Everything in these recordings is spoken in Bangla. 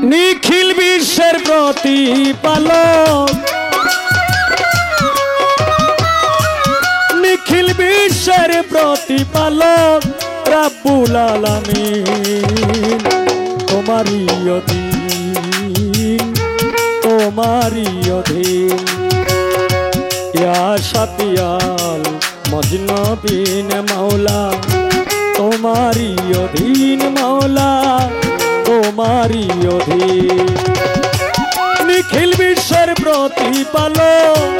নিখিল বিশ্বের প্রতিপালক, নিখিল বিশ্বের প্রতিপালক রব্বুল আলামিন। তোমারই অধীন, তোমারই অধীন। ইয়া শাফিয়াল মজনবিন মাওলা, তোমারই অধীন মাওলা, তোমারই অধীন। নিখিল বিশ্বের প্রতিপালক,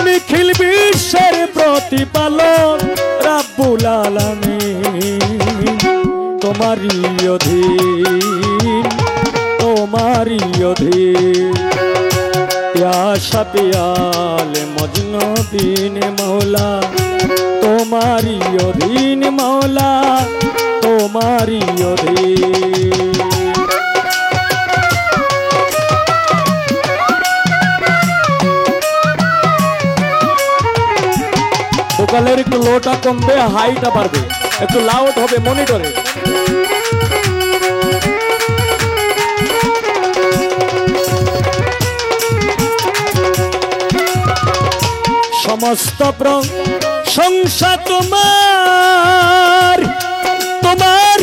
নিখিল বিশ্বের প্রতিপালক রব্বুল আলামিন। তোমারই অধীন, তোমারই অধীন। ইয়া শাফিয়াল মজনবিন মাওলা, তোমারই অধীন মাওলা, তোমারই অধীন। ভোকালের একটু লোটা কমবে, হাইটা বাড়বে, একটু লাউড হবে মনিটরে। সমস্ত প্রশংসা তোমার, তোমার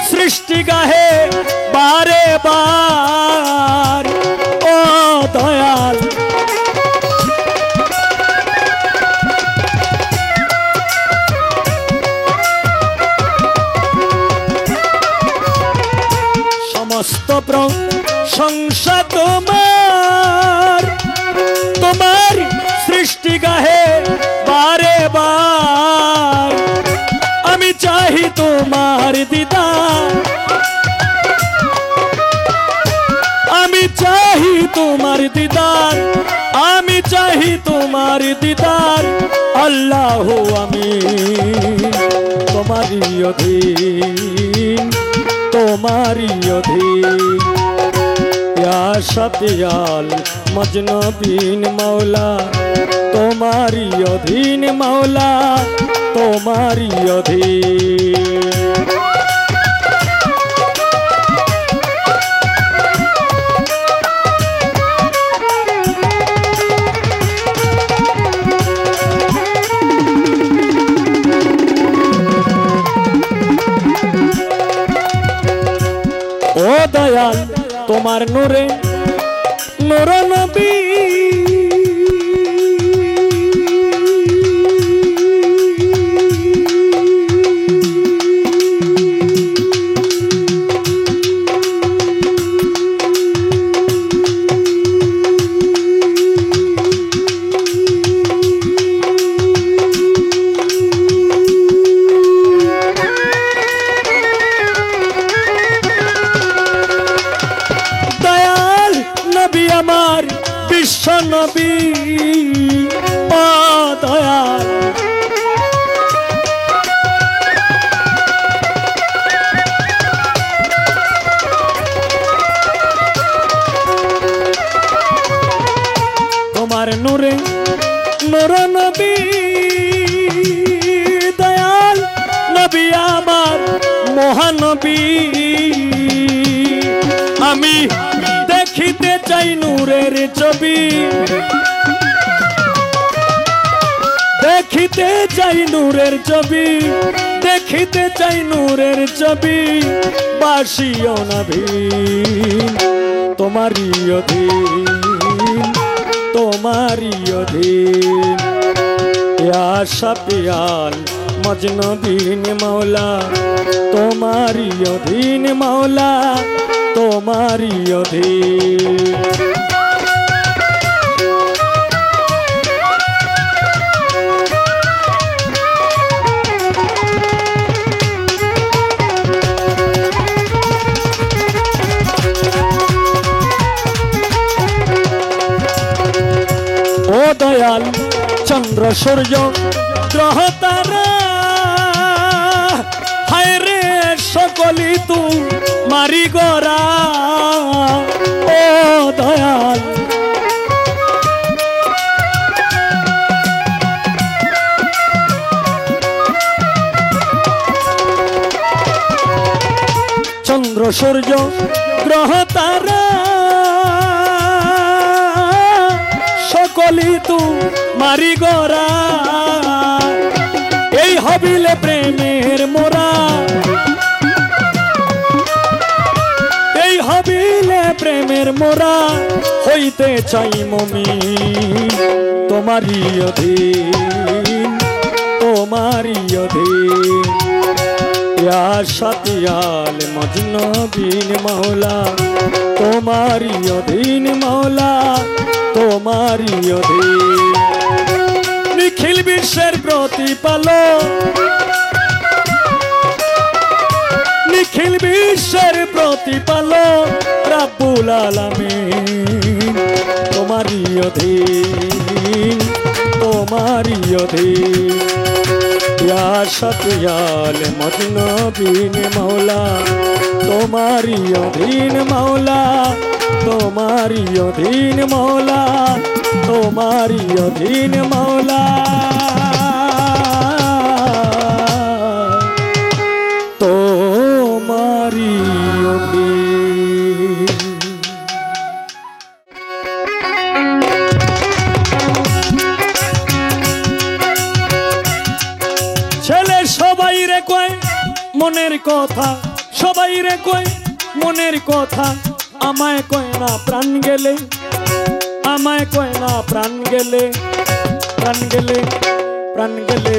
সৃষ্টি গাহে বারে বার। ও দয়াল সমস্ত প্রশংসা তোমার, তোমার সৃষ্টি গাহে বারে বার। আমি চাহি তোমার দিদার, আমি চাহি তোমার দিদার, আমি চাহি তোমার দিদার। আল্লাহ আমি তোমারই অধীন, তোমারই অধীন। ইয়া শাফিয়াল মজনবিন মাওলা, তোমারই অধীন মাওলা, তোমারই অধীন। ও দয়াল তোমার নূরে নূর নবী, আমার বিশ্ব নবী। ও দয়াল তোমার নূরে নূর নবী, দয়াল নবী আমার মহানবী। আমি দেখিতে চাই নূরের ছবি, দেখিতে চাই নূরের ছবি, দেখিতে চাই নূরের ছবি। বাসিও নবীন তোমারই অধীন, তোমারই অধীন। ইয়া শাফিয়াল মজনবিন মাওলা, তোমারই অধীন মাওলা, তোমারই অধীন। ও দয়াল চন্দ্র সূর্য গ্রহ তারা, হায় রে সকলি তোমারি গোরা। ও দয়াল সূর্য গ্রহ তারা সকলি তু মারি গড়া এই হবিলে প্রেমের মোরা এই হবিলে প্রেমের মোরা হইতে চাই মমিন তোমারই অধীন তোমারই অধীন ইয়া সাতিয়াল মজনু বিন মৌলা তোমারই অধীন মৌলা তোমারই অধীন নিখিল বিশ্বের প্রতিপালক নিখিল বিশ্বের প্রতিপালক রব্বুল আলামিন তোমারই অধীন তোমারই অধীন ইয়া সাতিয়াল মজনু বিন মৌলা তোমারই অধীন মৌলা তোমারই অধীন মৌলা তোমারই অধীন মৌলা তোমারই অধীন। ছেলে সবাই রে কয় মনের কথা সবাই রে কয় মনের কথা আমায় কয় না প্রাণ গেলে আমায় কয় না প্রাণ গেলে প্রাণ গেলে প্রাণ গেলে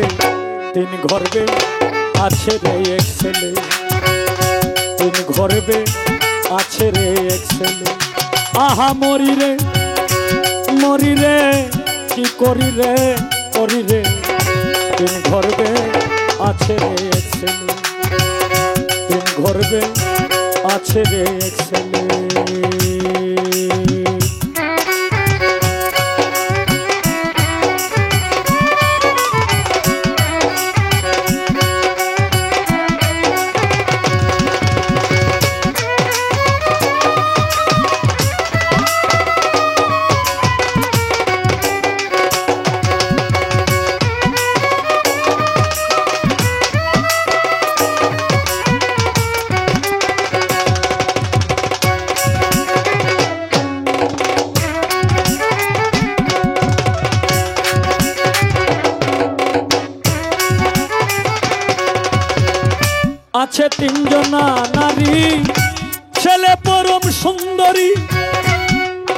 তিন গর্বে আছে রে এক ছেলে তিন গর্বে আছে রে এক ছেলে আহা মরি রে কি করি রে তিন গর্বে আছে রে এক ছেলে তিন গর্বে আছে রে এক ছেলে আছে তিনজনা নারী ছেলে পরম সুন্দরী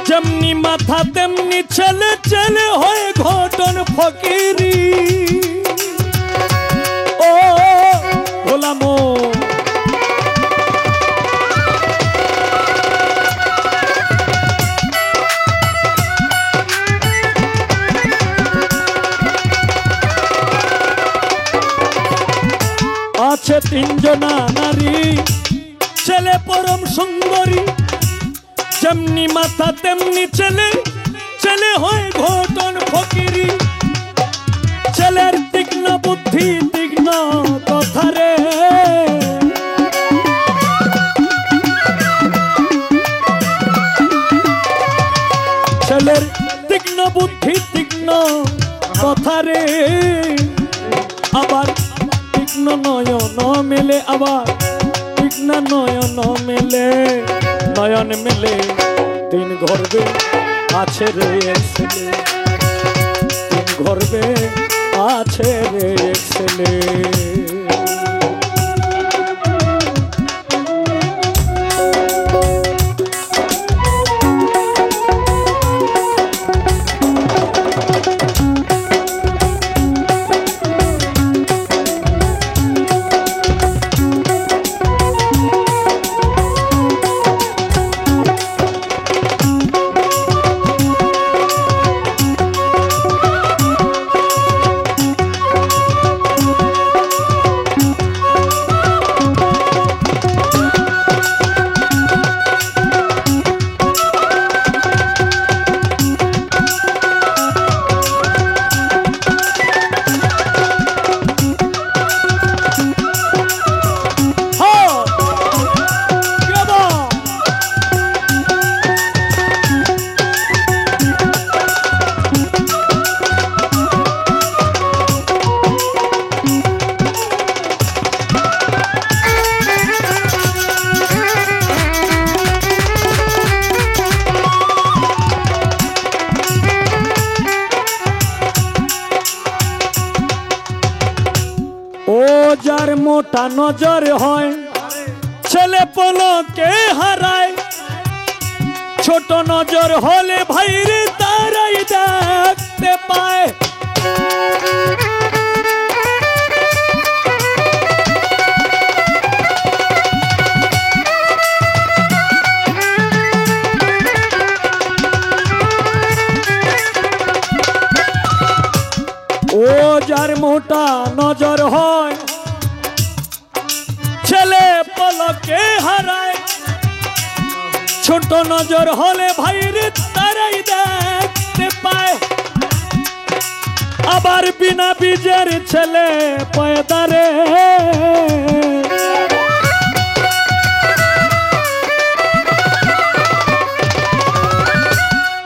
যেমনি মাথা তেমনি ছেলে ছেলে হয়ে ঘটন ফকিরি ও গোলাম আছে তিনজনা নারী ছেলে পরম সুন্দরী যেমনি মাথা তেমনি ছেলে ছেলে হয় ঘটন ফকিরি ছেলের তীক্ষ্ণ বুদ্ধি তীক্ষ্ণ কথা রে ছেলের তীক্ষ্ণ বুদ্ধি তীক্ষ্ণ কথা রে আবার তীক্ষ্ণ নয়ন মেলে আবার তীক্ষ্ণ নয়ন মেলে নয়ন মেলে তিন গর্বে আছে রে এক ছেলে তিন গর্বে আছে রে এক ছেলে মোটা নজর হয় ছেলে পলকে হারায় ছোট নজর হলে ভাইরে তারাই দেখতে পায় ও যার মোটা নজর হয় ছেলে পলকে হারায় ছোট নজর হলে ভাইরে তারাই দেখতে পায় আবার বিনা বীজের ছেলে পয়দারে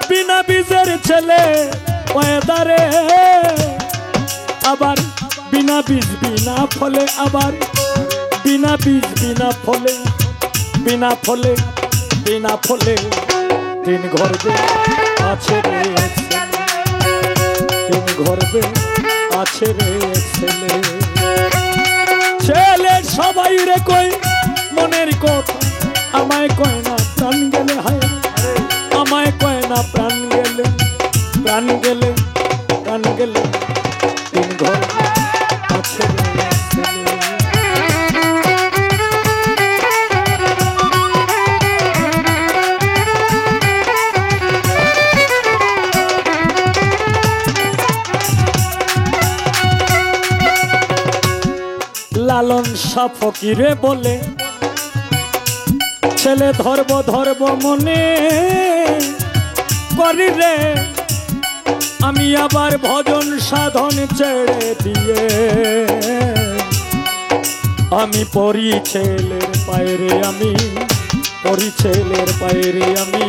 বিনা বীজের ছেলে পয়দারে আবার বিনা বীজ বিনা ফলে আবার বিনা বীজ বিনা ফলে বিনা ফলে বিনা ফলে তিন গর্বে আছে রে তিন গর্বে আছে রে ছেলে ছেলে সবাই রে কই মনের কথা আমায় কয় না প্রাণ গেলে হায় আমায় কয় না প্রাণ গেলে প্রাণ গেলে প্রাণ গেলে তিন গর্বে আছে রে ছেলে লালন শাহ ফকিরে বলে ছেলে ধর্ব ধর্ব মনে করি রে আমি আবার ভজন সাধন ছেড়ে দিয়ে আমি পড়ি ছেলের পায়রে আমি পড়ি ছেলের পায়রে আমি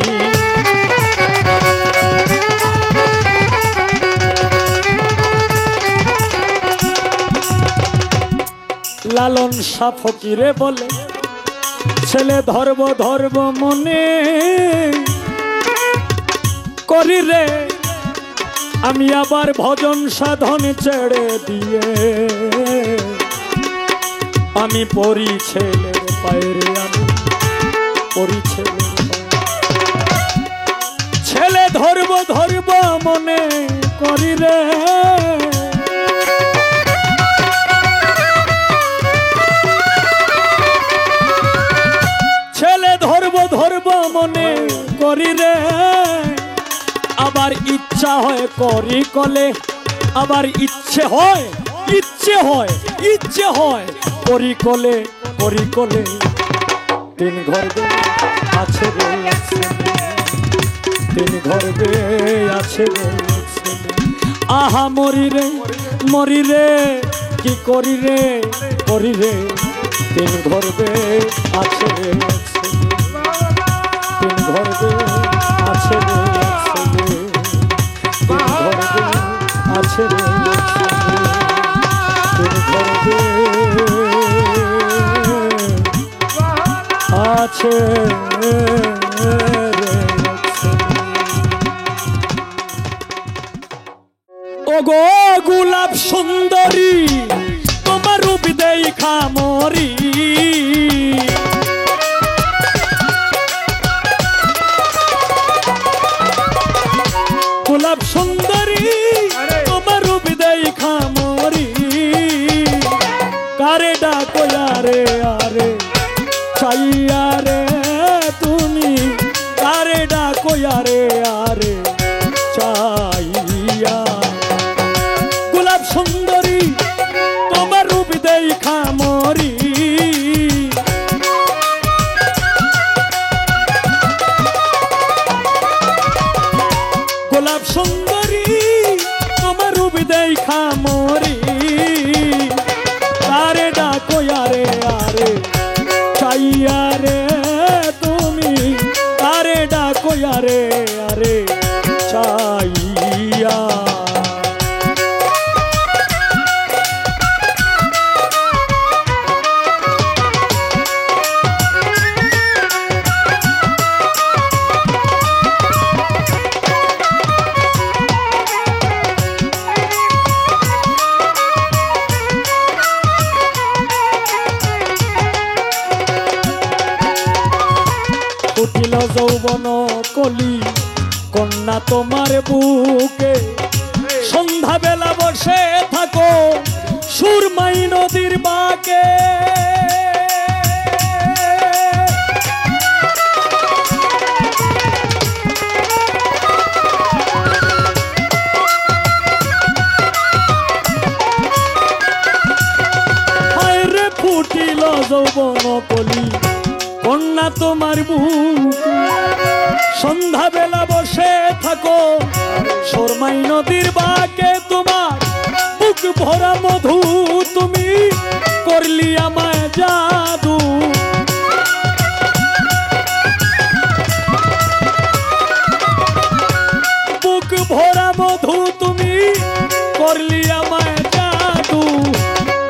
লালন শাহ ফকিরে বলে ছেলে ধর্ব ধর্ব মনে করি রে আমি আবার ভজন সাধন ছেড়ে দিয়ে আমি পড়ি ছেলের পায়রে আমি পড়ি ছেলের ছেলে ধর্ব ধর্ব মনে করি রে ধর্ব মনে করি রে আবার ইচ্ছা হয় করি কলে আবার ইচ্ছে হয় ইচ্ছে হয় ইচ্ছে হয় করি কলে তিন গর্বে আছে রে তিন গর্বে আছে রে আহা মরি রে কি করি রে তিন গর্বে আছে রে তিন গর্বে আছে রে তিন গর্বে আছে রে তিন গর্বে আছে রে ওগো গোলাপ সুন্দরী তোমার রূপ দেখা মরি গোলাপ সুন্দরী তোমার রূপ দেখা মরি কারে ডাকো আরে আরে চাইয়া রে তুমি কারে ডাকো আরে আরে চাইয়া গোলাপ সুন্দরী তোমার রূপ দেখা মরি গোলাপ সুন্দরী তোমার রূপ দেখা মরি আরে ডাকো আরে আরে চাইয়া রে তুমি আরে ডাকো আরে আরে চাইয়া উঠিল যৌবন কলি কন্যা তোমার বুকে সন্ধ্যা বেলা বসে থাকো সুরমাই নদীর বাঁকে হায় রে ফুটিল যৌবন কলি কন্যা তোমার বুকে সন্ধ্যা বেলা বসে থাকো সুরমাই নদীর বাঁকে তোমার বুক ভরা মধু তুমি করলি আমায় জাদু বুক ভরা মধু তুমি করলি আমায় জাদু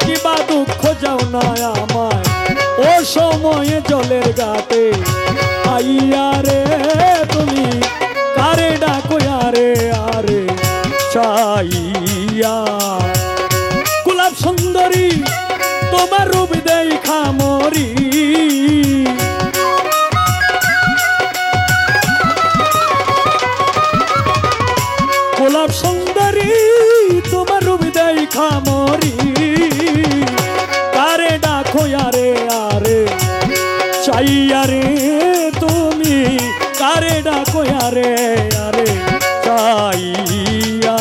কিবা দুঃখ যাও না আমায় ও সময়ে জলের ঘাটে আইয়া রে তুমি কারে ডাকো আরে আরে চাইয়া গোলাপ সুন্দরী তোমার রূপ দেখা মরি গোলাপ সুন্দরী তোমার রূপ দেখা মরি কারে ডাকো আরে আরে চাইয়া রে তুমি কারে ডাকো আরে আরে চাইয়া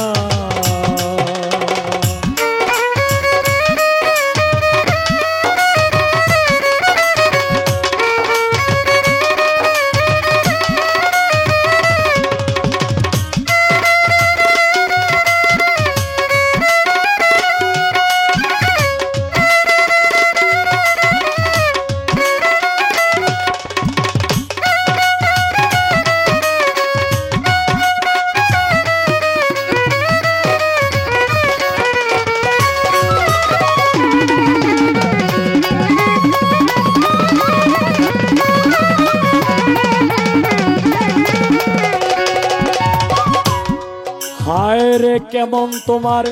হায় রে কেমন তোমার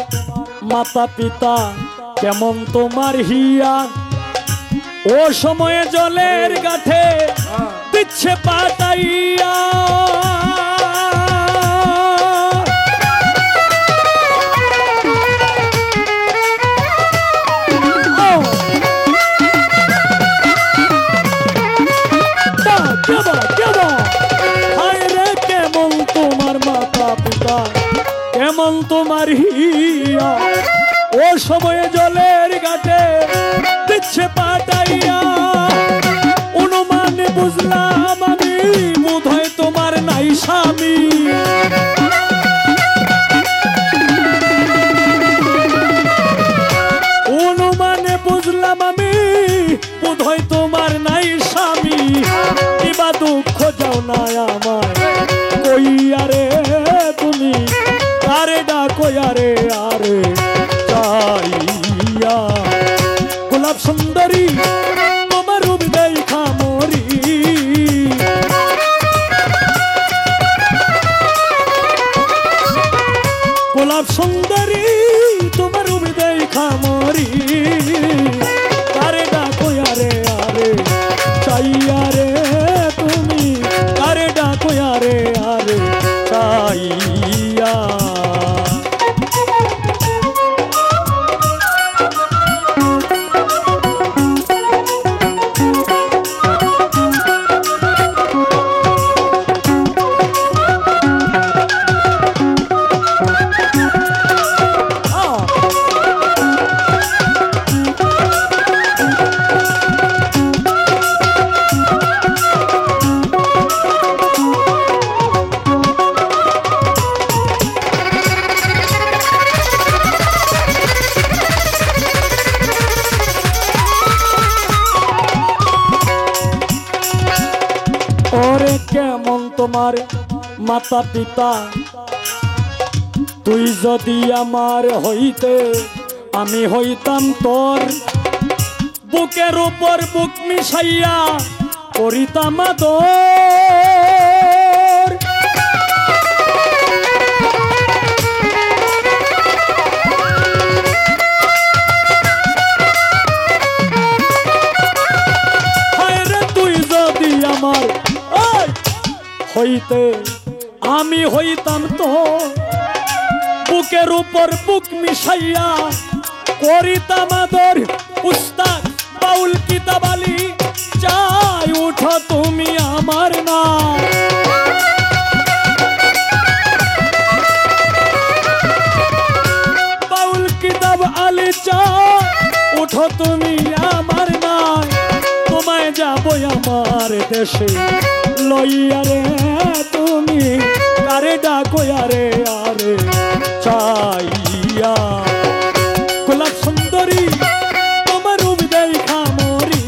মাতা পিতা কেমন তোমার হিয়া ও সময়ে জলের গাঠে দিচ্ছে পাতাইয়া হায় রে কেমন তোমার মাতা পিতা কেমন তোমার হিয়া ও সময়ে জলের ঘাটে দিচ্ছে পাঠাইয়া অনুমানে বুঝলাম আমি বোধহয় তোমার নাই স্বামী অনুমানে বুঝলাম আমি বোধহয় তোমার নাই স্বামী কিবা দুঃখ যাও না আমায় কইয়া রে তুমি কারে ডাকো আরে আরে চাইয়া গোলাপ সুন্দরী তোমার রূপ দেখা মরি গোলাপ সুন্দরী তোমার রূপ দেখা মরি কারে ডাকো আরে আরে চাইয়া রে তুমি কারে ডাকো আরে আরে চাইয়া ওরে কেমন তোমার মাতা পিতা তুই যদি আমার হইতে আমি হইতাম তোর বুকের উপর বুক মিশাইয়া করিতাম আদর হায় রে তুই যদি আমার হইতে আমি হইতাম তো বুকের উপর বুক মিশাইয়া করিতাম আদর উস্তাদ বাউল কিতাব আলী চাই উঠো তুমি আমার না বাউল কিতাব আলী চাই উঠো তুমি আমার না তোমায় যাবো আমার দেশে লইয়া রে তুমি কারে ডাকো আরে আরে চাইয়া গোলাপ সুন্দরী তোমার রূপ দেখা মরি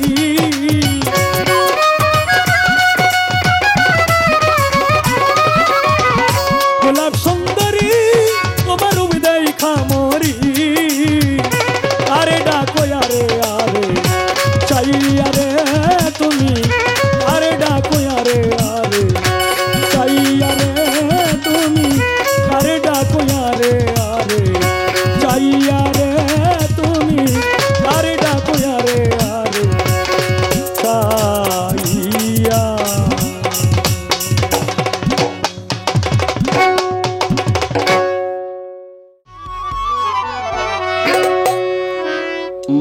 গোলাপ সুন্দরী তোমার রূপ দেখা মরি কারে ডাকো আরে আরে চাইয়া রে তুমি আরে ডাকো আরে আরে চাইয়া রে তুমি আরে ডাকো আরে আরে চাইয়া রে তুমি আরে ডাকো আরে আরে চাইয়া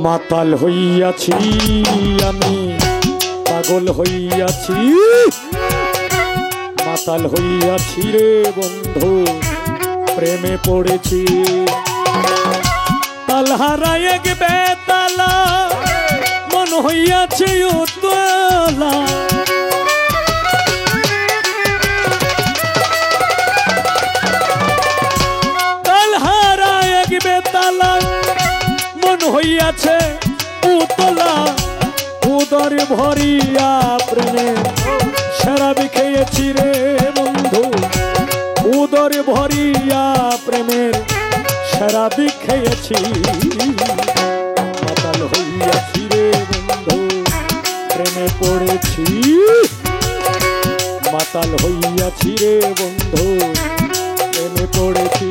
মাতাল হইয়াছি আমি পাগল হইয়াছি মাতাল হইয়াছি রে বন্ধু প্রেমে পড়েছি তালহারা এক বেতালা মন হইয়াছে উতলা তালহারা এক বেতালা মন হইয়াছে উতলা উদর ভরিয়া প্রেমে শরাব খেয়েছি রে বন্ধু উদর ভরিয়া প্রেমের শরাব খেয়েছি মাতাল হইয়াছি রে বন্ধু প্রেমে পড়েছি মাতাল হইয়াছি রে বন্ধু প্রেমে পড়েছি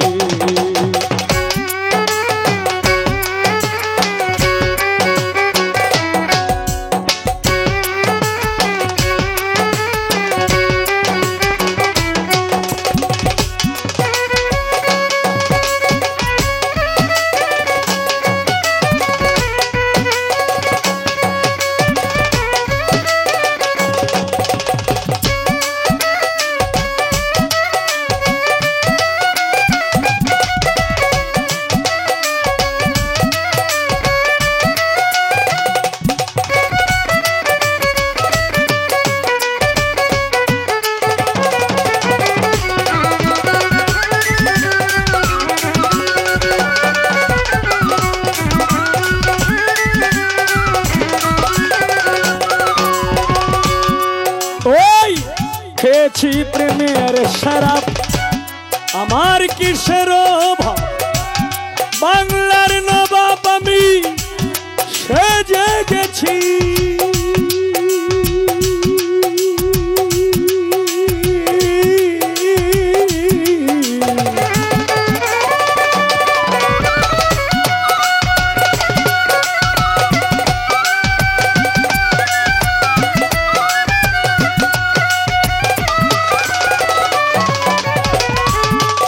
খেয়েছি প্রেমের শরাব আমার কিসের অভাব বাংলার নবাব আমি সেজে গেছি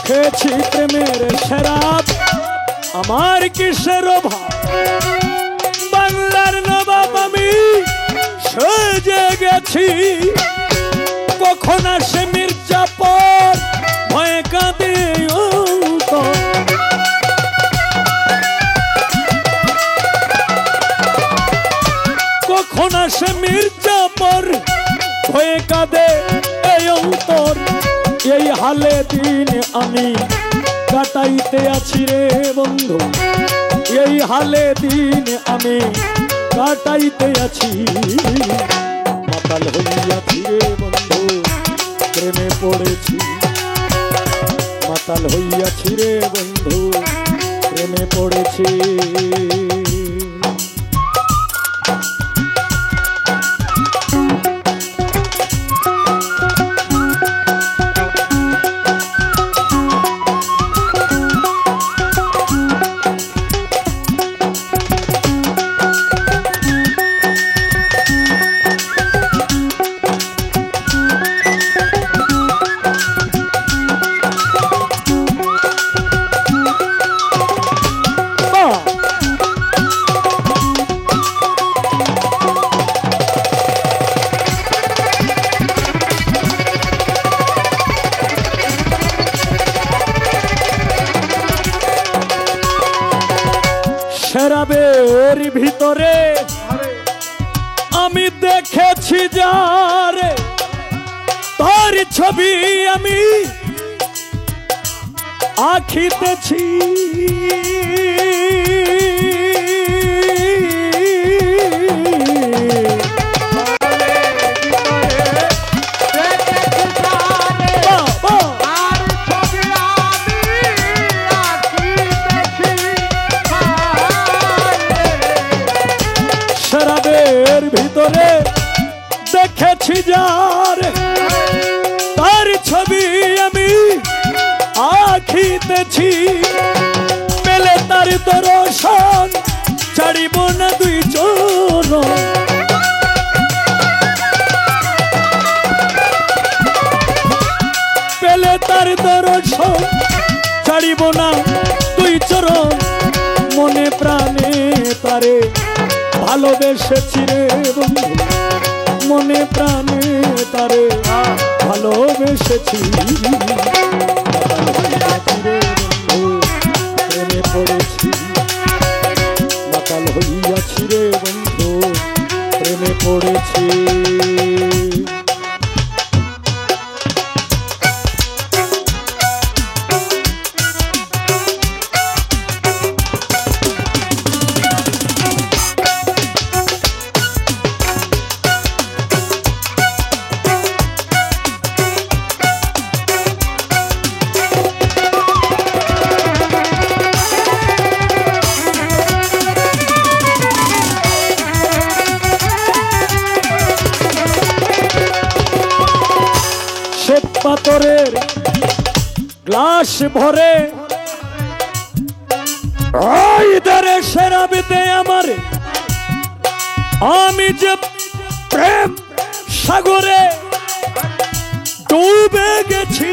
খেয়েছি প্রেমের শরাব আমার কিসের অভাব বাংলার নবাব আমি সেজে গেছি কখন আসে মির্জাপুর ভয়ে কাঁদে কখন আসে মির্জাপুর ভয়ে কাঁদে এই অন্তর এই হালে দিন আমি কাটাইতে আছি রে বন্ধু এই হালে দিন আমি কাটাইতে আছি মাতাল হইয়াছি রে বন্ধু প্রেমে পড়েছি মাতাল হইয়াছি রে বন্ধু প্রেমে পড়েছি শরাবের ভিতরে আমি দেখেছি যারে তার ছবি আমি আঁকিতেছি শরাবের ভিতরে দেখেছি যারে তার ছবি আমি আঁকিতেছি পেলে তার দর্শন ছাড়িব না দুই চরণ পেলে তার দর্শন ছাড়িব না দুই চরণ মনে প্রাণে তারে ভালোবেসেছি রে বন্ধু মনে প্রাণে তারে ভালোবেসেছি প্রেমে পড়েছি মাতাল হইয়াছি রে বন্ধু প্রেমে পড়েছি পাথরের গ্লাস ভরে ওইদারে শরাবেতে আমার আমি যে প্রেম সাগরে ডুবে গেছি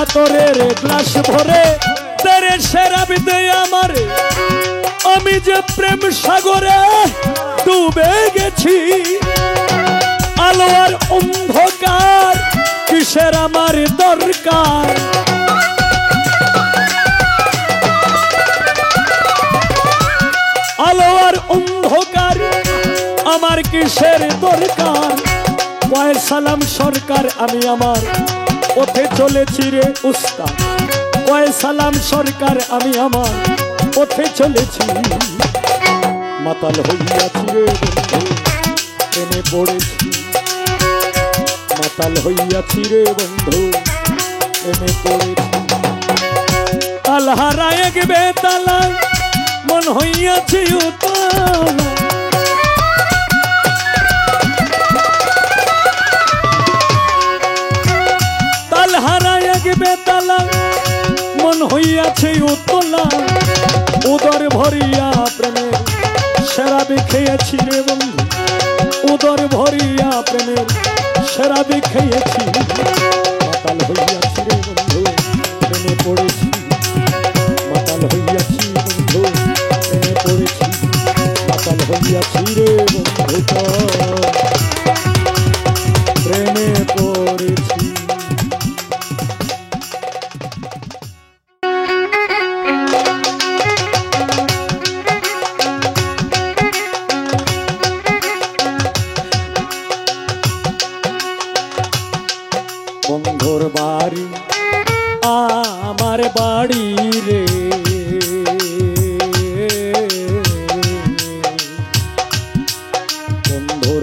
পাথরের গ্লাস ভরে তেরে শরাবেতে আমার আমি যে প্রেম সাগরে ডুবে গেছি আলো আর অন্ধকার কিসের আমার দরকার আলো আর অন্ধকার আমার কিসের দরকার কয় সালাম সরকার আমি আমার পথে চলেছি রে উস্তাদ কয় সালাম সরকার আমি আমার পথে চলেছি মাতাল হইয়াছি রে বন্ধু প্রেমে পড়েছি মাতাল হইয়াছি রে বন্ধু প্রেমে পড়েছি তাল হারায় গেবে তালা মন হইয়াছি উতালা বেতালা মন হইয়াছে উতলা উদর ভরিয়া প্রেমের শরাবে খেয়েছি রে বন্ধু উদর ভরিয়া প্রেমের শরাবে খেয়েছি মাতাল হইয়াছি রে বন্ধু প্রেমে পড়েছি মাতাল হইয়াছি বন্ধু প্রেমে পড়েছি মাতাল হইয়াছি রে বন্ধু প্রেমে পড়েছি বন্ধুর বাড়ি আমার বাড়ি রে বন্ধুর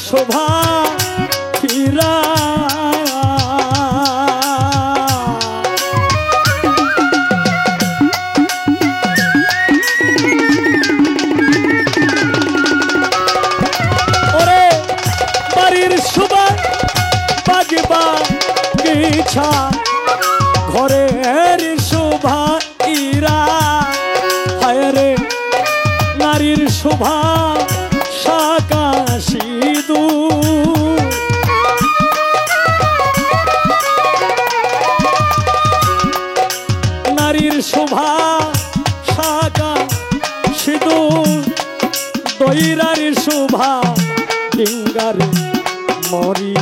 শোভা ফিরা ওরে বাড়ির শোভা বাগবা গিছা ঘরের শোভা ইরা হায় রে নারীর শোভা শাকা সিঁদু নারীর শোভা শাকা সিঁদু দৈরার শোভা ডিঙ্গার মরি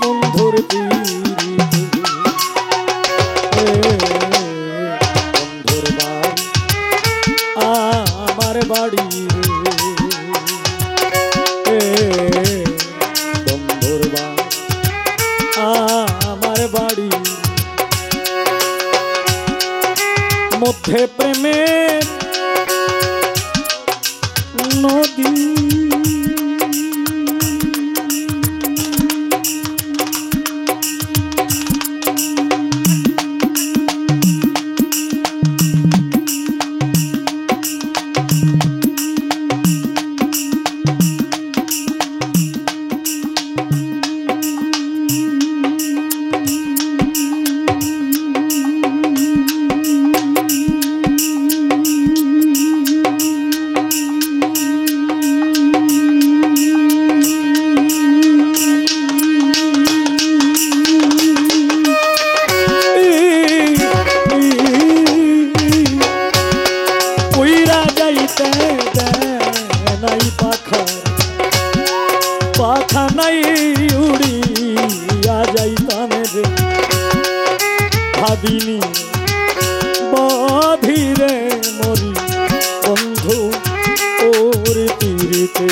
বন্ধুর বন্ধুর আমার বাড়ি বন্ধুর আমার বাড়ি মধ্যে প্রেমের নদী পাখা নাই উড়িয়া যাইতাম রে ভাবিনি বাধিরে মরি বন্ধু ওর তীরিতে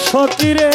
সতীরে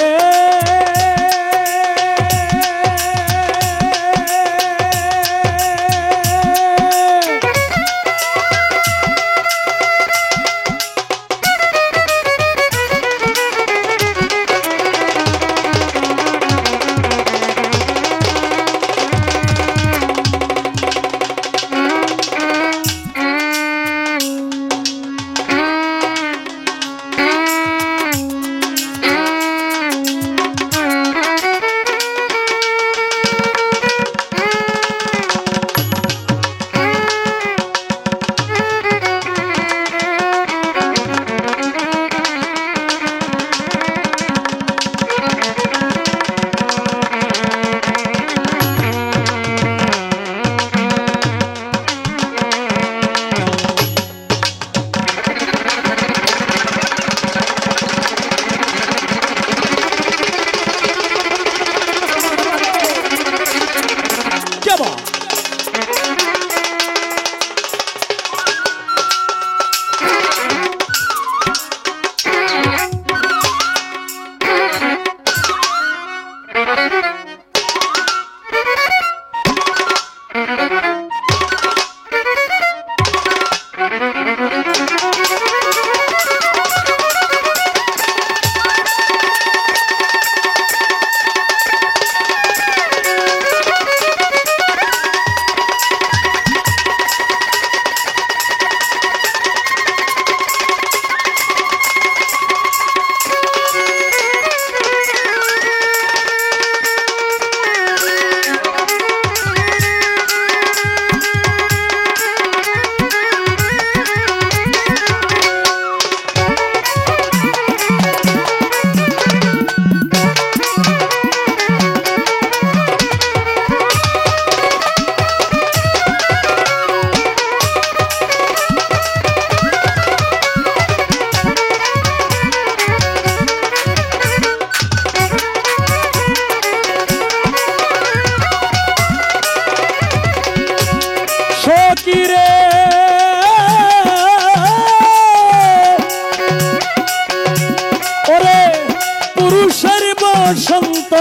বসন্ত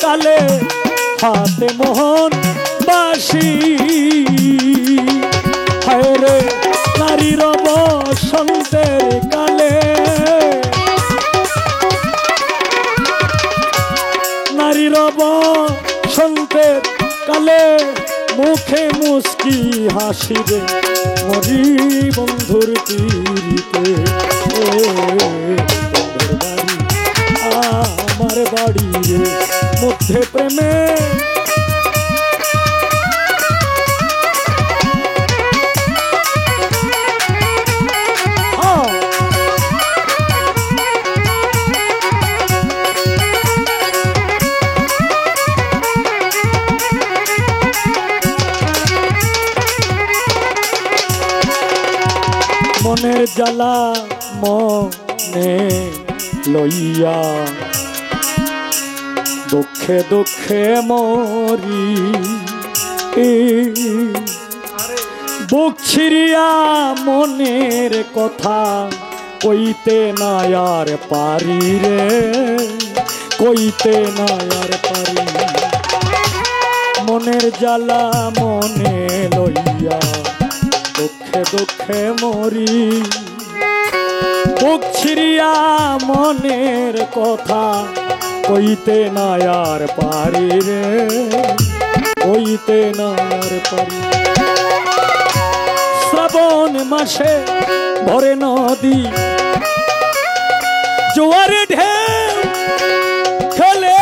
কালে হাতে মোহন বাসি হায় রে নারীর বসন্তের কালে নারীর বসন্তের কালে মুখে মুস্কি হাসি রে মরি বন্ধুর তীরিতে আমার বাড়ি রে মধ্যে প্রেমে মনের জ্বালা মনে লইয়া দুঃখে দুঃখে মরি বুক ছিড়িয়া মনের কথা কইতে না আর পারি রে কইতে না আর পারি মনের জ্বালা মনে লইয়া দুঃখে দুঃখে মরি বুক ছিড়িয়া মনের কথা কইতে না আর পারি রে কইতে না আর পারি শ্রাবণ মাসে ভরে নদী জোয়ারে ঢেউ খেলে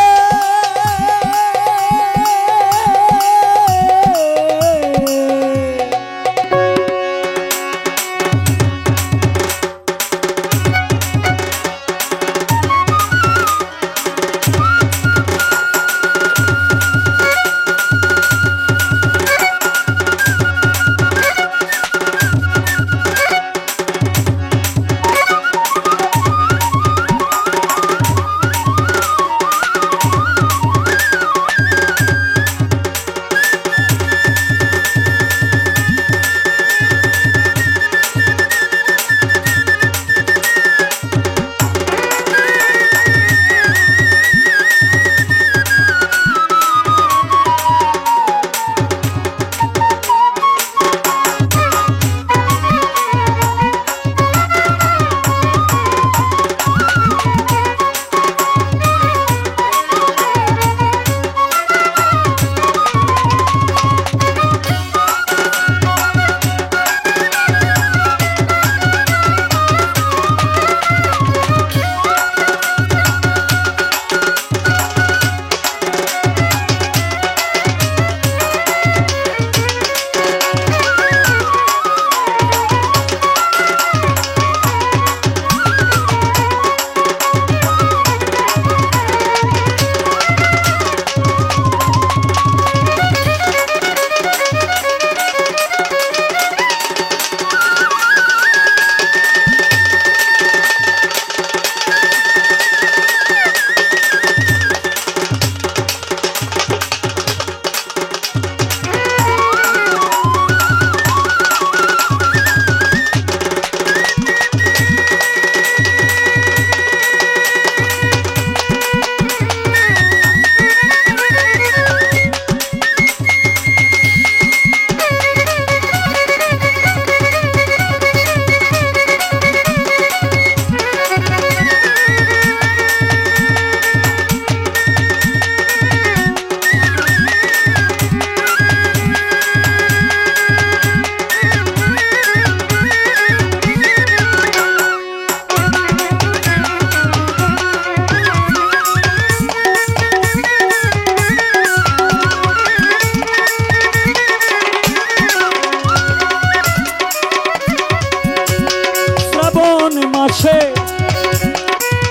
মাসে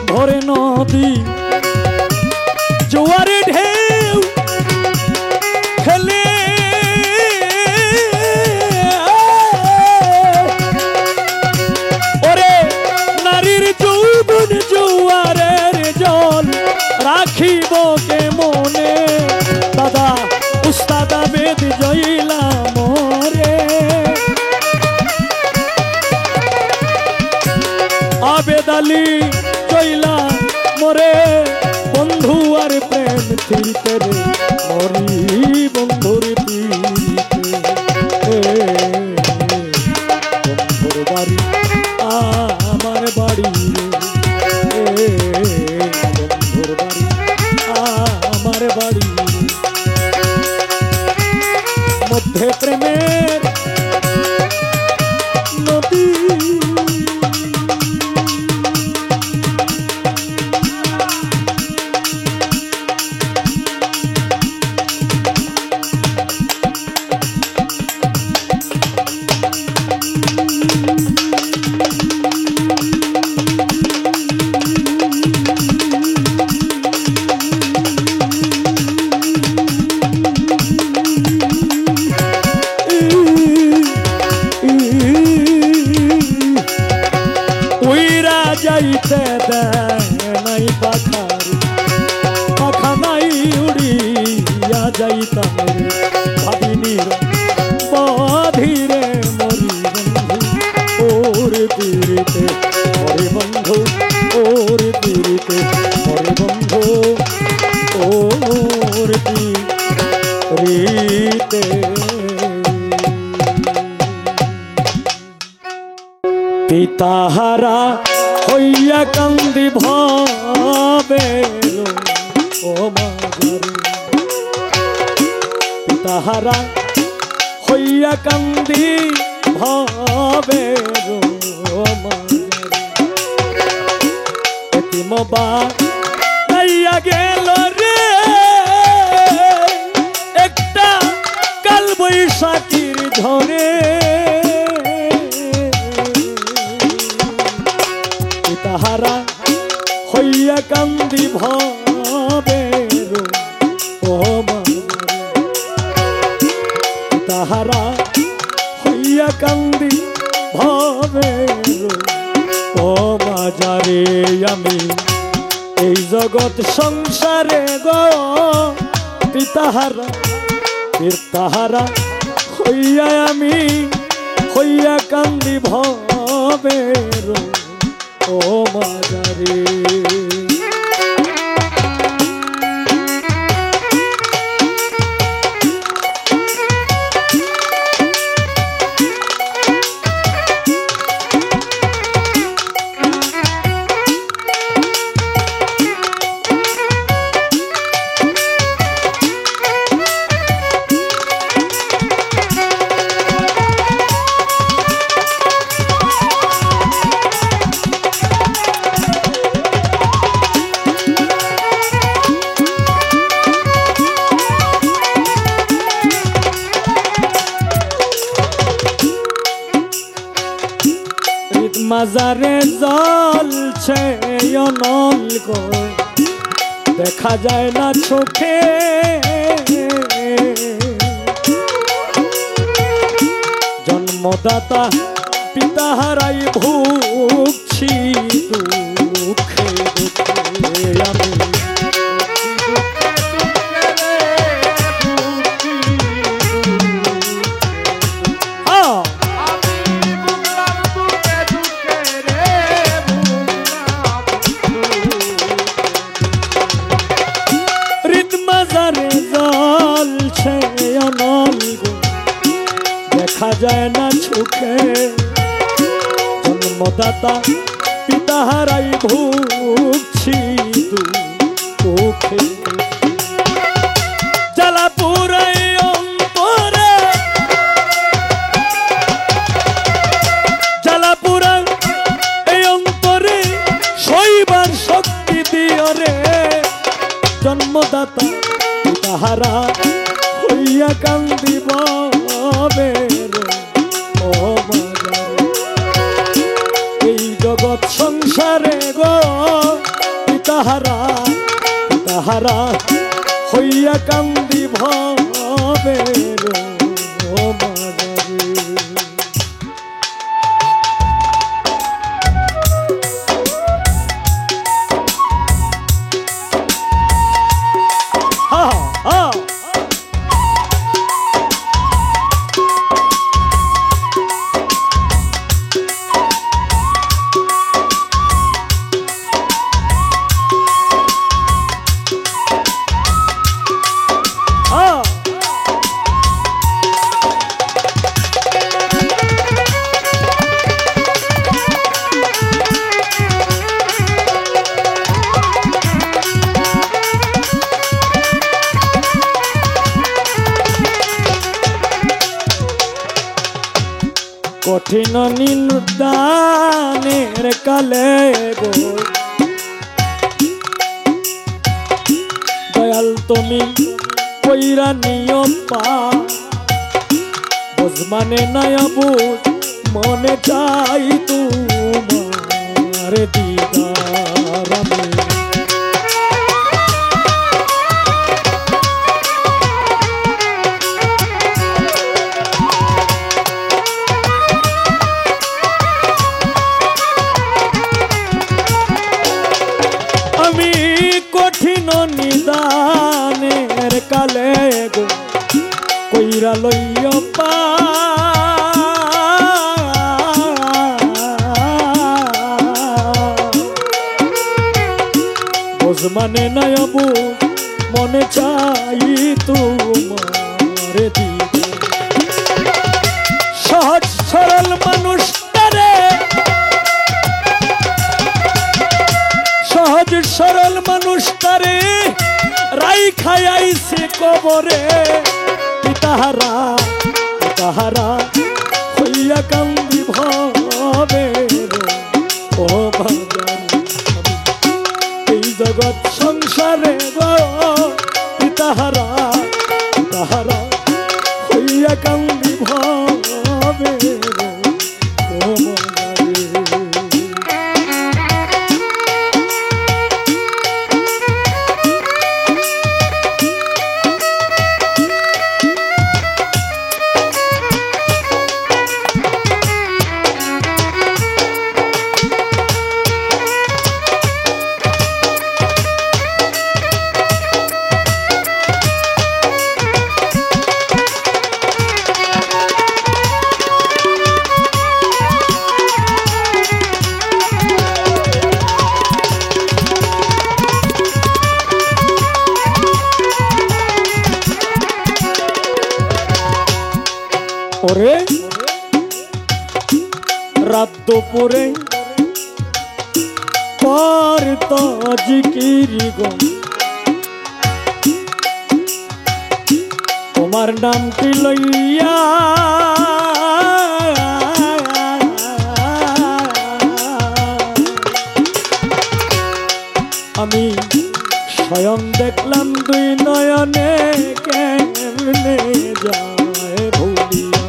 ভরে নদী জোয়ারে ঢেউ খেলে ওরে নারীর যৌবন জোয়ারের জল রাখিব কে মনে দাদা উস্তাদ বেদ জইলা মোরে আবেদ আলী জইলা মোরে ফিরতে রে মরি বন্ধুর পিড়িতে বন্ধুর বাড়ি আমার বাড়ি রে বন্ধুর বাড়ি আমার বাড়ি মধ্যে প্রেমের নদী যাইতে দেয় নাই পাখারি পাখা নাই উড়িয়া যাইতাম ভাবিনি বাধিরে মরি বন্ধু ওর পীড়িতে মরে বন্ধু ওর পীড়িতে মরে বন্ধু ওর পীড়িতে পিতাহারা হইয়া কান্দি ভাবে ও মাগরে পিতাহারা হইয়া কান্দি ভাবে ও মাগরে এতিমবা তাইয়া গেল রে একটা কাল বৈশাখীর ঝড়ে তাহারা হইয়া কান্দি ভাবে ও তাহারা হইয়া কান্দি ভাবে ও মাজারে আমি এই জগৎ সংসারে গো পিতাহারা তাহারা হইয়া আমি হইয়া কান্দি ভাবে ও মাজারে মাজারে জ্বলছে অনল গো দেখা যায় না চোখে জন্মদাতা পিতা হারাই ভুগছি দুঃখে দুঃখে আমি দেখা যায় না চোখে জন্মদাতা পিতা হারাই ভুগছি দুঃখে জ্বালা পুরাই অন্তরে জ্বালা পুরাই এই অন্তরে সইবার শক্তি দিও রে জন্মদাতা পিতা হারা হইয়া কান্দিব এই জগৎ সংসারে গো পিতাহারা পিতাহারা হইয়া কান্দি ভাবে ও মাজারে হা হা কঠিন নিন্দানের কালে গো দয়াল তুমি কইরা নিয়ম পা বুঝ মানে নাই বুঝ মনে চাই তোমার দিদার আমি আমি কঠিন নিদানের কালে গো কইরা লইয়া পা বোঝ মানে নাই বুঝ মনে চাই তোমার দিদার সহজ সরল মানুষ তারে সহজ সরল মানুষ তারে রাই খাইছে কবরে পিতাহারা পিতাহারা হইয়া কান্দি ভবে ও বাজার এই জগৎ সংসারে গো পিতাহারা পিতাহারা হইয়া কান্দি ভবে ও ওরে রাত দুপুরে পর তো জিকিরি গো তোমার নামটি লইয়া আমি স্বয়ং দেখলাম দুই নয়নে কেমনে যায় ভুলিয়া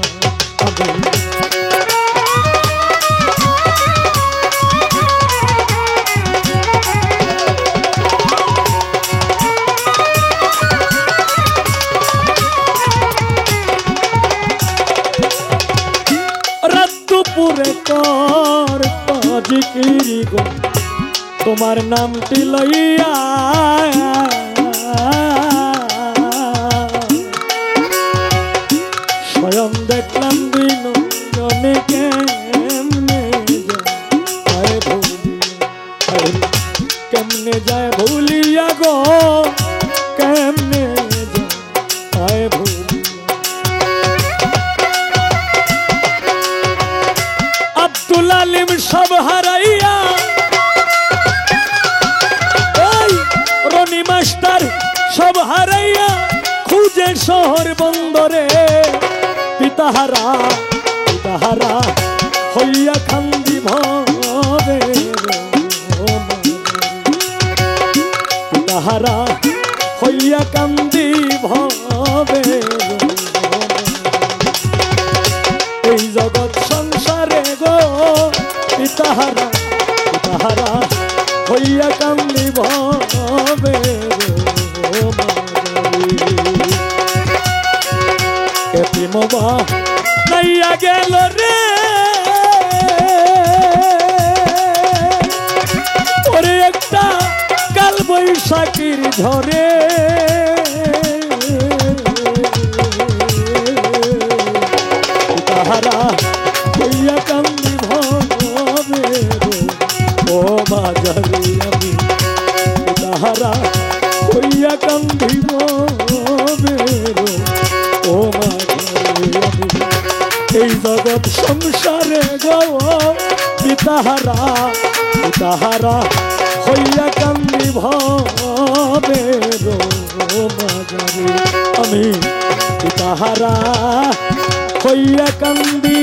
রাত দুপুরে কর জিকিরি গো তোমার নামটি লইয়া স্বয়ং দেখলাম দিন জনে কেমনে যায় কেমনে যায় ভুলিয়া গো কেমনে যায় ভুলিয়া আব্দুল আলিম সব হারাইয়া রনি মাস্টার সব হারাইয়া খুঁজে শহর বন্দরে পিতাহারা পিতাহারা হইয়া কান্দি ভবে পিতাহারা হইয়া কান্দি ভবে এই জগৎ সংসারে গো পিতাহারা পিতাহারা হইয়া কান্দি ভবে এতিমবা নাইয়া গেল রে ওরে একটা কাল বৈশাখীর ঝরে তাহারা হইয়া কান্দি ভবে ও বাজারে আমি তাহারা হইয়া কান্দি ভবে ও বাজারে আমি এই জগৎ সংসারে গো পিতাহারা পিতাহারা হইয়া কান্দি ভবে বাজারে আমি পিতাহারা হইয়া কান্দি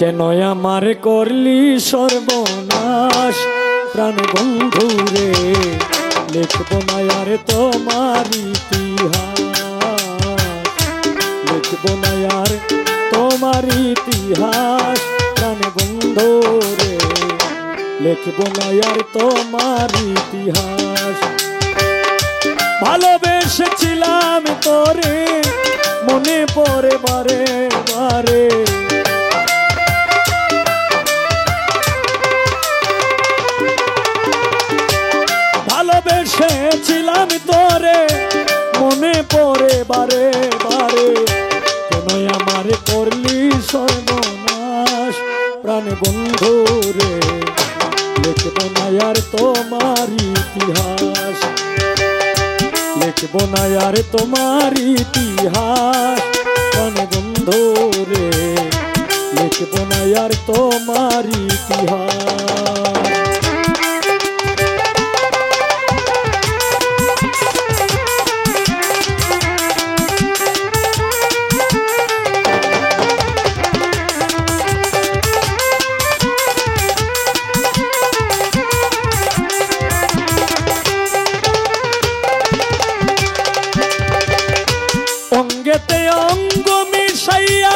কেন আমার করলি সর্বনাশ প্রাণ বন্ধু রে, লিখব না আর তোমার ইতিহাস, লিখব না আর তোমার ইতিহাস প্রাণ বন্ধু রে, লিখব না আর তোমার ইতিহাস। ভালোবেসেছিলাম তোরে মনে পড়ে বারে বারে, ভালোবেসেছিলাম তোরে মনে পড়ে বারে বারে, কেন আমার করলি সর্বনাশ প্রাণ বন্ধু রে, লিখব না আর তোমার ইতিহাস, লিখব না আর তোমার ইতিহাস প্রাণ বন্ধু রে, লিখব না আর তোমার ইতিহাস। অঙ্গেতে অঙ্গ মিশাইয়া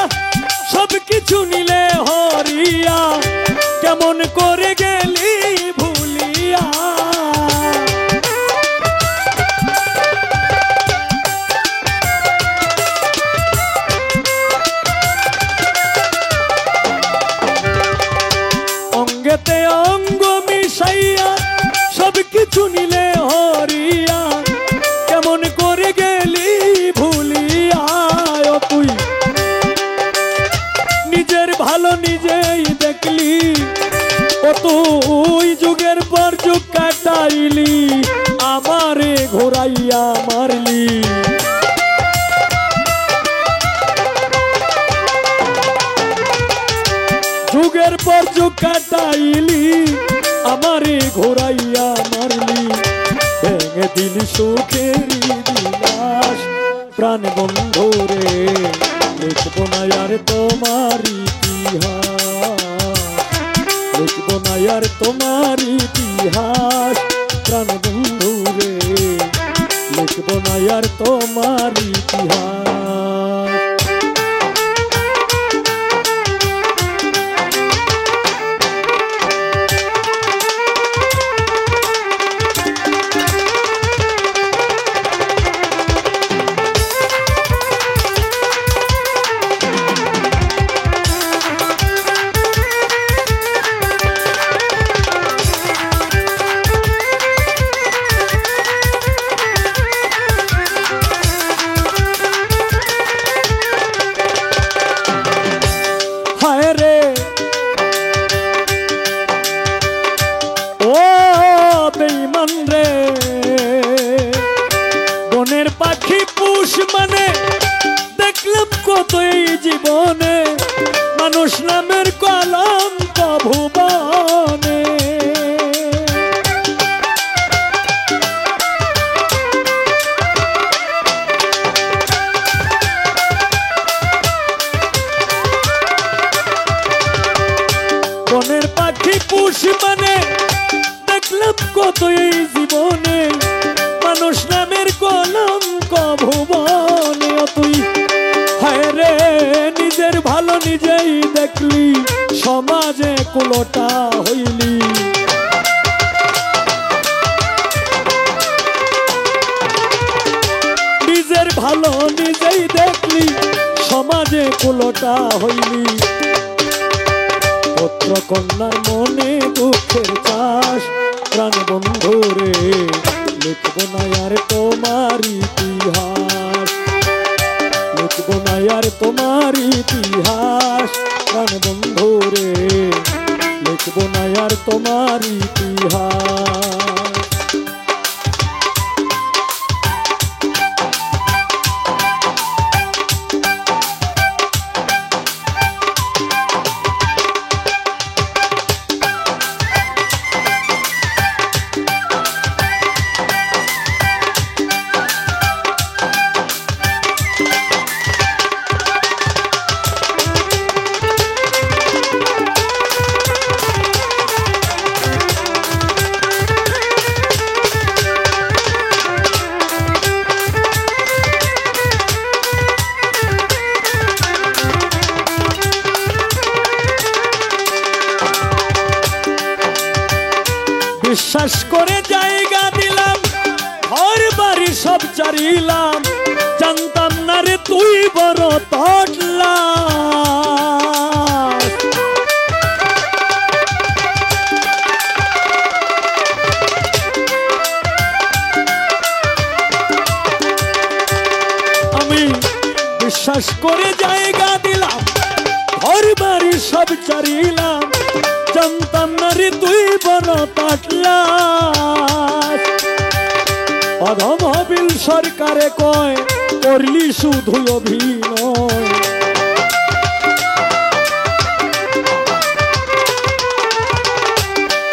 সব কিছু নিলে হরিয়া, কেমন করে গেলি ভুলিয়া, অঙ্গেতে অঙ্গ মিশাইয়া সব কিছু নিলে হরিয়া, কেমন করে গেলি ভুলিয়া, তুই নিজের ভালো নিজেই দেখলি, ও তুই যুগের পর যুগ কাটাইলি, আমারে ঘোরাইয়া মারলি, যুগের পর যুগ কাটাইলি, আমারে ঘোরাইয়া মারলি, ভেঙে দিলি সুখের বিলাস প্রাণ বন্ধু রে, লিখব না আর তোমার ইতিহাস, লিখব না আর তোমার ইতিহাস প্রাণ বন্ধু রে, লিখব না আর তোমার ইতিহাস। বনের পাখি পুষ মানে দেখলাম কত এই জীবনে, মানুষ নামের কলঙ্ক ভুবনে, বনের পাখি পুষ মানে দেখলাম কত এই জীবনে, মানুষ নামের কলঙ্ক ভুবনে, তুই হায় রে নিজের ভালো নিজেই দেখলি, সমাজে কুলোটা হইলি, নিজের ভালো নিজেই দেখলি, সমাজে কুলোটা হইলি, পুত্র কন্যার মনে দুঃখের চাষ প্রাণ বন্ধু রে, লিখব না আর তোমার ইতিহাস, লিখব না আর তোমার ইতিহাস প্রাণ বন্ধু রে, লিখব না আর তোমার ইতিহাস। বিশ্বাস করে জায়গা দিলাম, ঘর বাড়ি সব চারিলাম, জানতাম না রে তুই বড় তটলা। আমি বিশ্বাস করে জায়গা দিলাম, ঘর বাড়ি সব চারিলাম, জানতাম না রে তুই বড় তটলা। অধম বিল সরকারে কয় করলি শুধু অভিনয়,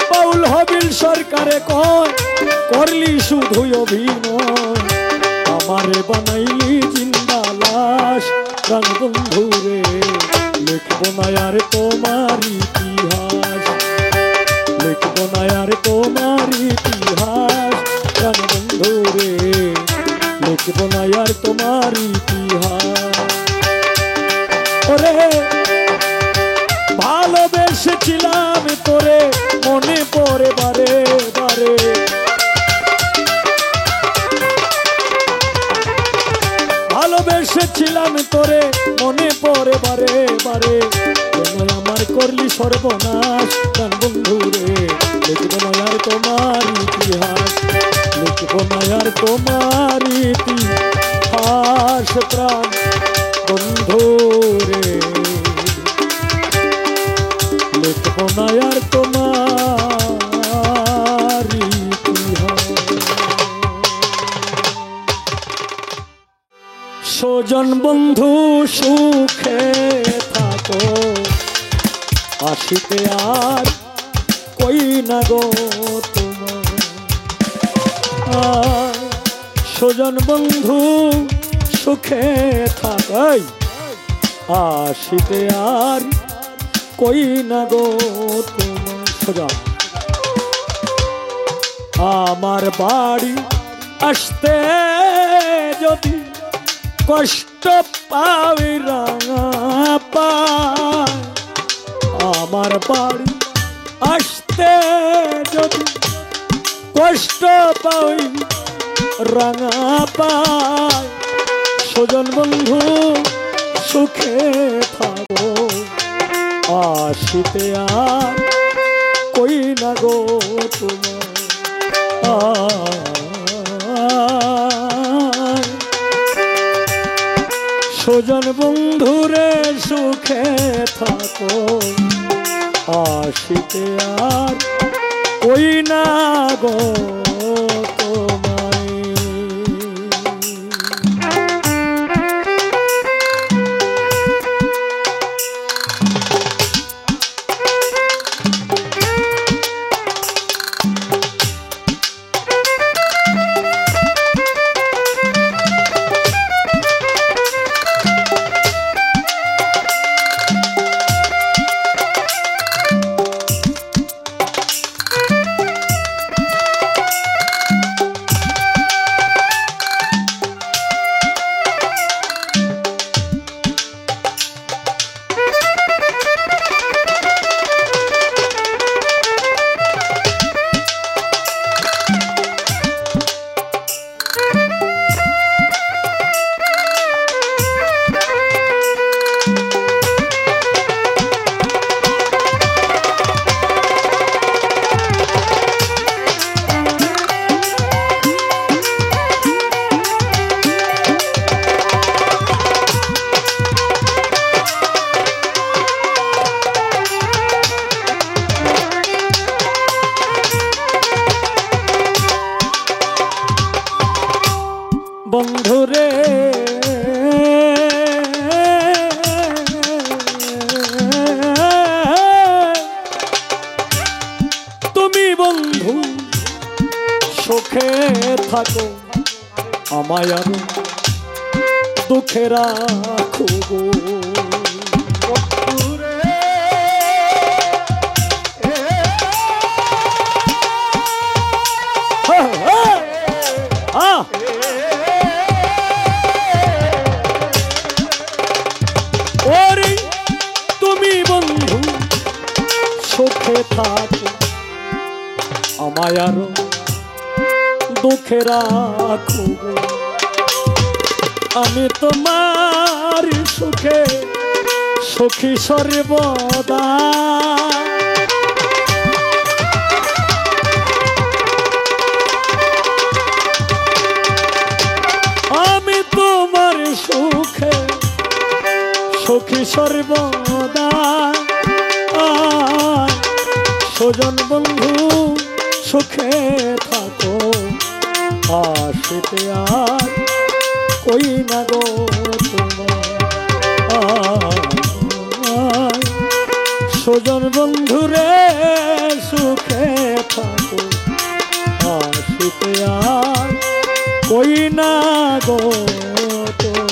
বাউল হবিল সরকারে কয় করলি শুধু অভিনয়। আমারে বানাইলি জিন্দা লাশ, প্রাণ বন্ধু রে লিখবো না আর তোমার ইতিহাস, লিখবো না আর তোমার ইতিহাস, প্রাণ বন্ধু রে লিখবো না আর তোমার ইতিহাস। ওরে ভালোবেসেছিলাম তোরে মনে পড়ে বারে বারে, ভালোবেসেছিলাম তোরে মনে পড়ে বারে বারে। কেন আমার করলি সর্বনাশ, প্রাণ বন্ধু রে লিখবো না আর তোমার ইতিহাস, লিখবো না আর তোমার ইতিহাস, প্রাণ বন্ধু রে লিখবো না আর তোমার ইতিহাস। স্বজন বন্ধু সুখে থাকো, আসিতে আর কই না গো তোমার। স্বজন বন্ধু সুখে থাকাই, আসিতে আর কই না গো তোমার। স্বজন আমার বাড়ি আসতে যদি কষ্ট পাবি রাঙা পায়, আমার বাড়ি আসতে যদি কষ্ট পাই রাঙা পায়। স্বজন বন্ধু সুখে থাকো, আসিতে আর কই না গো তোমার। স্বজন বন্ধুরে সুখে থাকো, আসিতে আর কই না গো তোমায়। বন্ধুরে তুমি বন্ধু সুখে থাকো, আমায় আরো দুঃখে রাখো গো। মায়ার দুঃখে রাখো গো। আমি তোমার সুখে সখী সর্বদা। আমি তোমার সুখে সখী সর্বদা। স্বজন বন্ধু সুখে থাকো, আসিতে আর কই না গো তোমার। স্বজন বন্ধুরে সুখে থাকো, আসিতে আর কই না গো তোমার।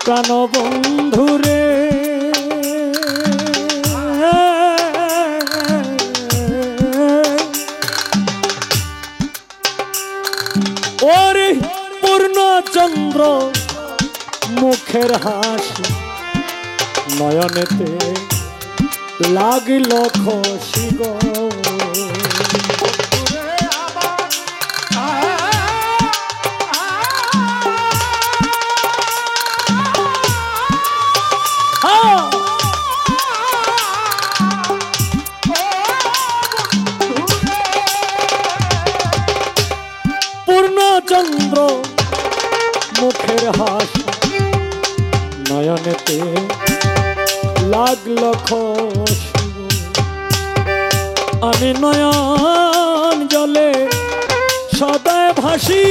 প্রাণ বন্ধুরে ওরে পূর্ণচন্দ্র মুখের হাসি নয়নেতে লাগিল খুশি গো। পূর্ণচন্দ্র মুখের হাসি নয়নেতে লাগল খুশি। আমি নয়ন জলে সদায় ভাসি,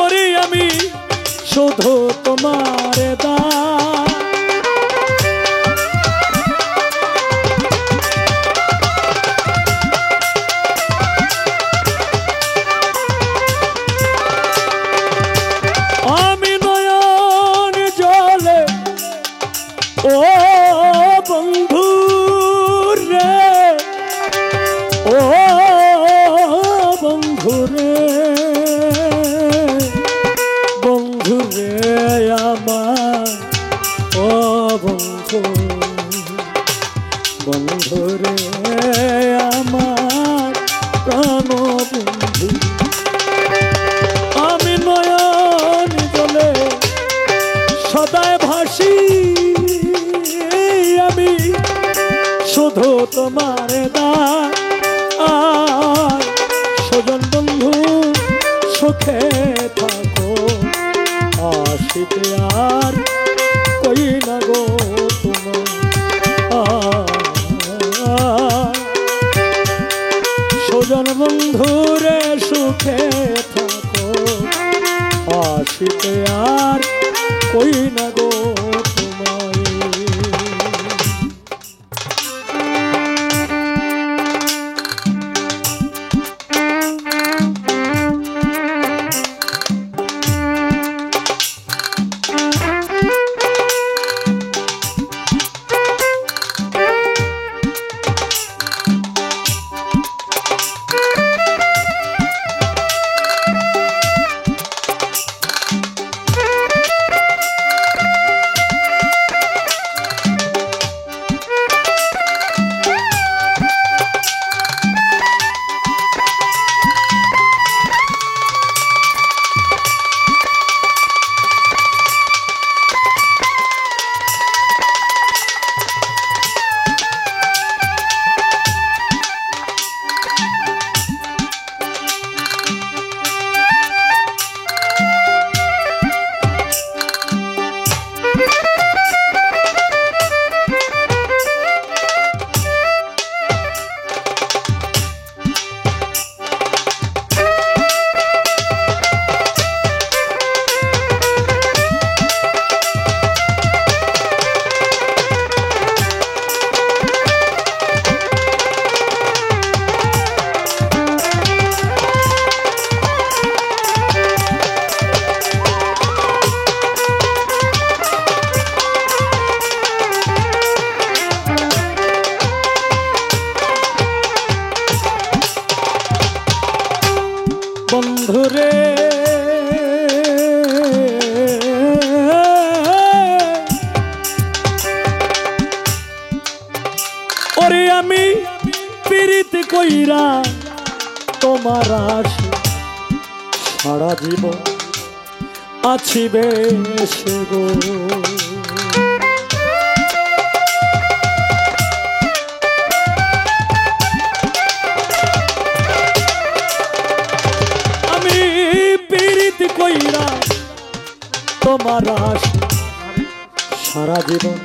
ওরে আমি শুধু তোমার দা। ও বন্ধু রে, ও বন্ধু রে, বন্ধু রে আমার, ও বন্ধু, বন্ধু রে আমার প্রাণ বন্ধু। আমি নয়ন জলে সদায় ভাসি, আমি শুধু তোমার দান। স্বজন বন্ধু সুখে থাকো, আসিতে আর কই না গো তোমার। স্বজন বন্ধুরে সুখে থাকো, আসিতে আর কই না গো তোমার। বন্ধুরে ওরে আমি পীড়িত কইরা তোমার আশে সারা জীবন আছি বেশে গো আমি পীড়িত কইরা তোমার আশে সারা জীবন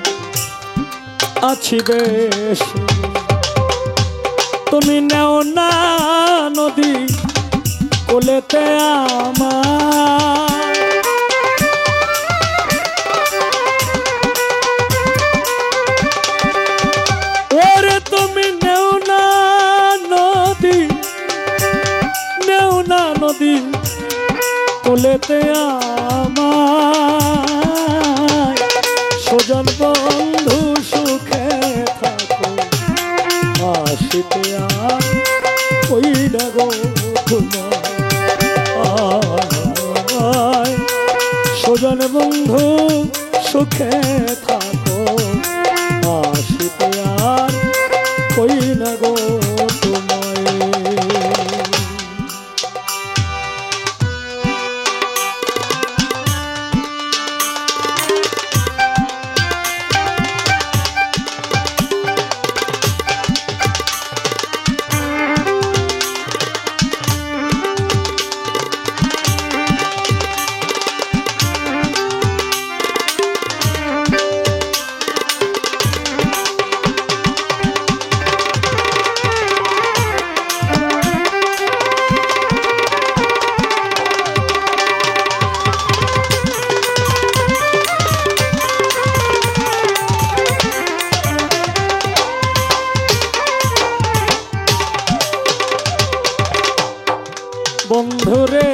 আছি বেশে তুমি নেও না নদী কোলেতে আমার ওরে তুমি নেও না নদী কোলেতে আমার স্বজন বন্ধু সুখে থাকো আসিতে আর ওই ডাগো স্বজন বন্ধু সুখে থাকো আসিতে আর কই না গো তোমায় বন্ধুরে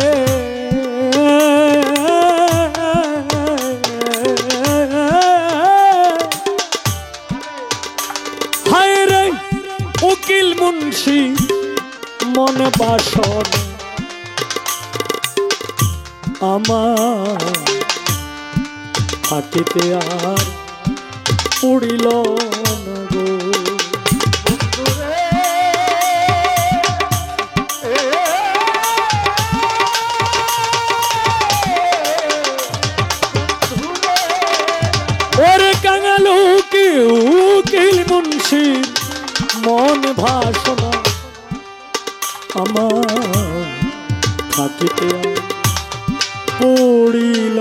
হায় রে উকিল মুন্সি মনে বাসন আমার হাটিতে আর উড়িল না গো উকিল মুন্সি মন ভাষণা আমার থাকিতে পড়িল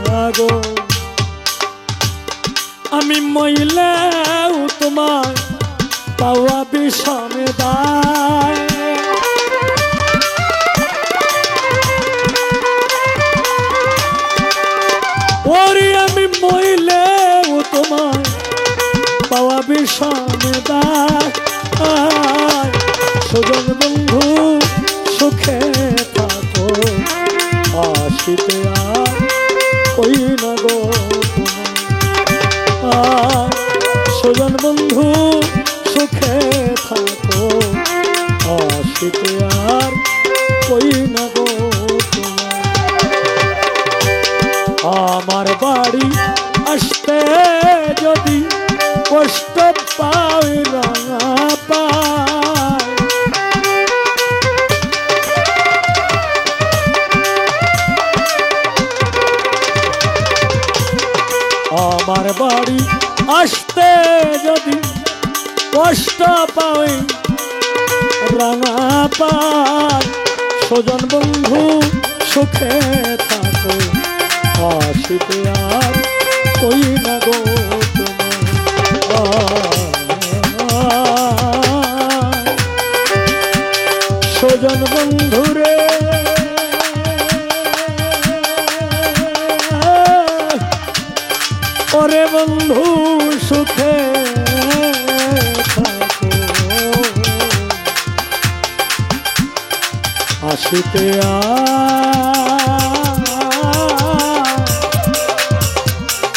না গো আমি মইলেও তোমার পাওয়া বিষমে দায় ওরে আমি মইলেও তোমার পাওয়া বিষমে দায় স্বজন বন্ধু সুখে থাকো আসিতে আর কই না গো তোমার স্বজন বন্ধু সুখে থাকো আসিতে আর কই না গো তোমার আমার বাড়ি আসতে যদি কষ্ট পাই রাঙা পাই আমার বাড়ি আসতে যদি কষ্ট পাই রাঙা পাই স্বজন বন্ধু সুখে থাকো আসিতে আর কই না গো স্বজন বন্ধুরে ওরে বন্ধু সুখে থাকো আসিতে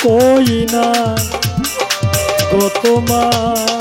কই না গো তোমার